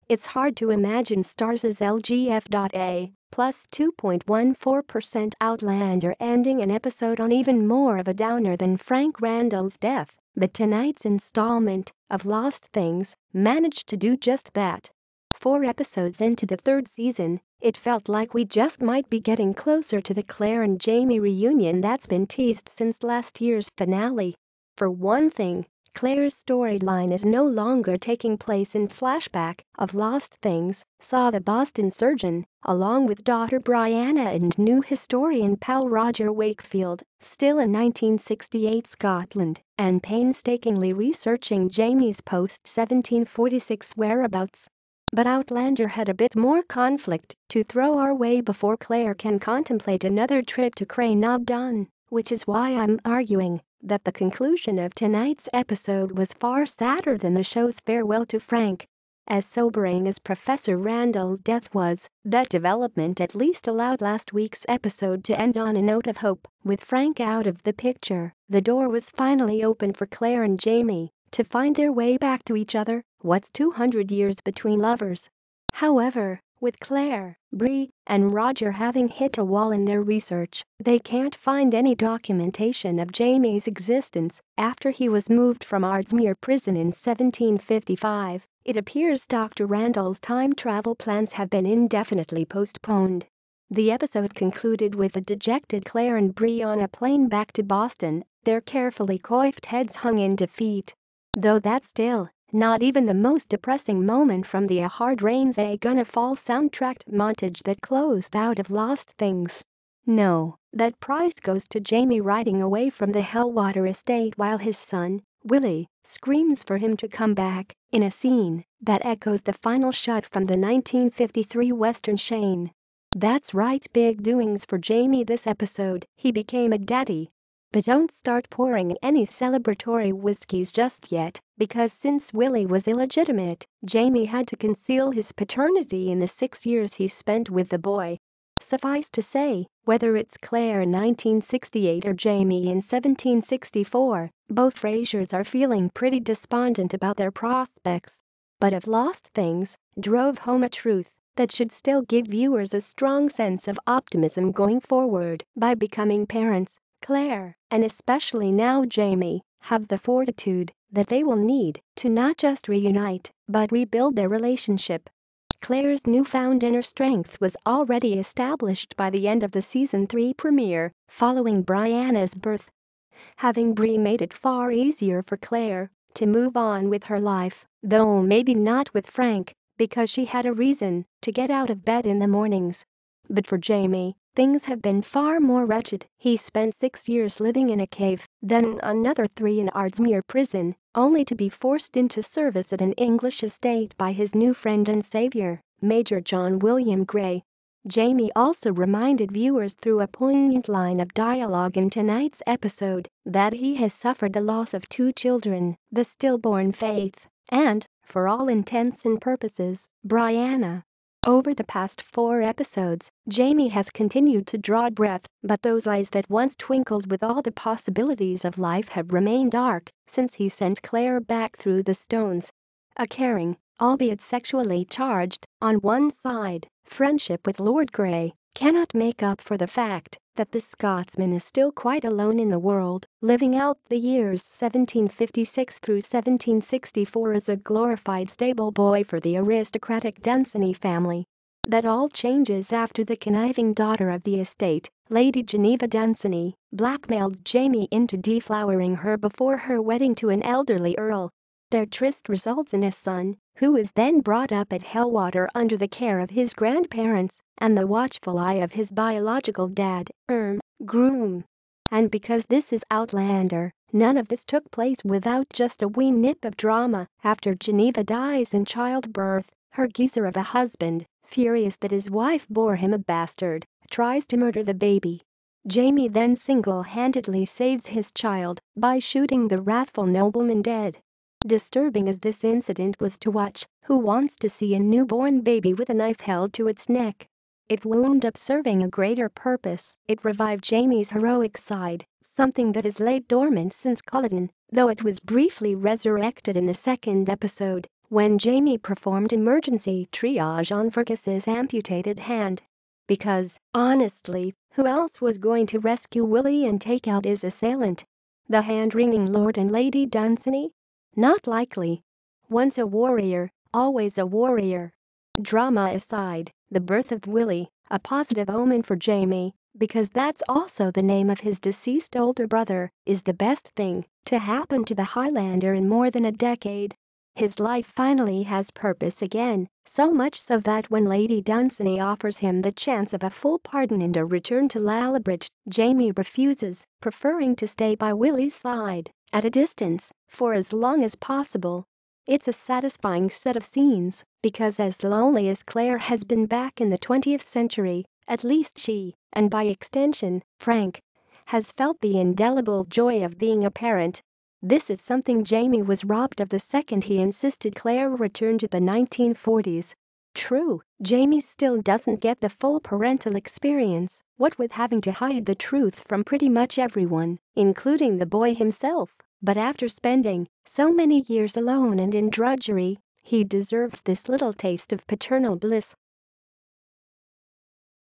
It's hard to imagine Starz's LGF.A plus 2.14% Outlander ending an episode on even more of a downer than Frank Randall's death, but tonight's installment of Lost Things managed to do just that. 4 episodes into the 3rd season, it felt like we just might be getting closer to the Claire and Jamie reunion that's been teased since last year's finale. For one thing, Claire's storyline is no longer taking place in flashback of Lost Things, saw the Boston surgeon, along with daughter Brianna and new historian pal Roger Wakefield, still in 1968 Scotland, and painstakingly researching Jamie's post-1746 whereabouts. But Outlander had a bit more conflict to throw our way before Claire can contemplate another trip to Craignaudon, which is why I'm arguing that the conclusion of tonight's episode was far sadder than the show's farewell to Frank. As sobering as Professor Randall's death was, that development at least allowed last week's episode to end on a note of hope. With Frank out of the picture, the door was finally open for Claire and Jamie to find their way back to each other. What's 200 years between lovers? However, with Claire, Bree, and Roger having hit a wall in their research, they can't find any documentation of Jamie's existence after he was moved from Ardmere prison in 1755. It appears Dr. Randall's time travel plans have been indefinitely postponed. The episode concluded with a dejected Claire and Bree on a plane back to Boston, their carefully coiffed heads hung in defeat. Though that's still not even the most depressing moment from the A Hard Rain's A Gonna Fall soundtrack montage that closed out of Lost Things. No, that prize goes to Jamie riding away from the Hellwater estate while his son, Willie, screams for him to come back, in a scene that echoes the final shot from the 1953 western Shane. That's right, big doings for Jamie this episode. He became a daddy. But don't start pouring any celebratory whiskeys just yet, because since Willie was illegitimate, Jamie had to conceal his paternity in the 6 years he spent with the boy. Suffice to say, whether it's Claire in 1968 or Jamie in 1764, both Frasers are feeling pretty despondent about their prospects. But if Lost Things drove home a truth that should still give viewers a strong sense of optimism going forward by becoming parents, Claire, and especially now Jamie, have the fortitude that they will need to not just reunite, but rebuild their relationship. Claire's newfound inner strength was already established by the end of the season 3 premiere, following Brianna's birth. Having Bree made it far easier for Claire to move on with her life, though maybe not with Frank, because she had a reason to get out of bed in the mornings. But for Jamie, things have been far more wretched. He spent 6 years living in a cave, then another 3 in Ardmere prison, only to be forced into service at an English estate by his new friend and savior, Major John William Grey. Jamie also reminded viewers through a poignant line of dialogue in tonight's episode that he has suffered the loss of 2 children, the stillborn Faith, and, for all intents and purposes, Brianna. Over the past 4 episodes, Jamie has continued to draw breath, but those eyes that once twinkled with all the possibilities of life have remained dark since he sent Claire back through the stones. A caring, albeit sexually charged, on one side, friendship with Lord Grey cannot make up for the fact that the Scotsman is still quite alone in the world, living out the years 1756 through 1764 as a glorified stable boy for the aristocratic Dunsany family. That all changes after the conniving daughter of the estate, Lady Geneva Dunsany, blackmailed Jamie into deflowering her before her wedding to an elderly earl. Their tryst results in a son, who is then brought up at Hellwater under the care of his grandparents and the watchful eye of his biological dad, Groom. And because this is Outlander, none of this took place without just a wee nip of drama. After Geneva dies in childbirth, her geezer of a husband, furious that his wife bore him a bastard, tries to murder the baby. Jamie then single-handedly saves his child by shooting the wrathful nobleman dead. Disturbing as this incident was to watch, who wants to see a newborn baby with a knife held to its neck? It wound up serving a greater purpose. It revived Jamie's heroic side, something that has laid dormant since Culloden, though it was briefly resurrected in the 2nd episode, when Jamie performed emergency triage on Fergus's amputated hand. Because, honestly, who else was going to rescue Willie and take out his assailant? The hand-wringing Lord and Lady Dunsany? Not likely. Once a warrior, always a warrior. Drama aside, the birth of Willie, a positive omen for Jamie, because that's also the name of his deceased older brother, is the best thing to happen to the Highlander in more than a decade. His life finally has purpose again, so much so that when Lady Dunsany offers him the chance of a full pardon and a return to Lallybridge, Jamie refuses, preferring to stay by Willie's side, at a distance, for as long as possible. It's a satisfying set of scenes, because as lonely as Claire has been back in the 20th century, at least she, and by extension, Frank, has felt the indelible joy of being a parent. This is something Jamie was robbed of the second he insisted Claire return to the 1940s. True, Jamie still doesn't get the full parental experience, what with having to hide the truth from pretty much everyone, including the boy himself. But after spending so many years alone and in drudgery, he deserves this little taste of paternal bliss.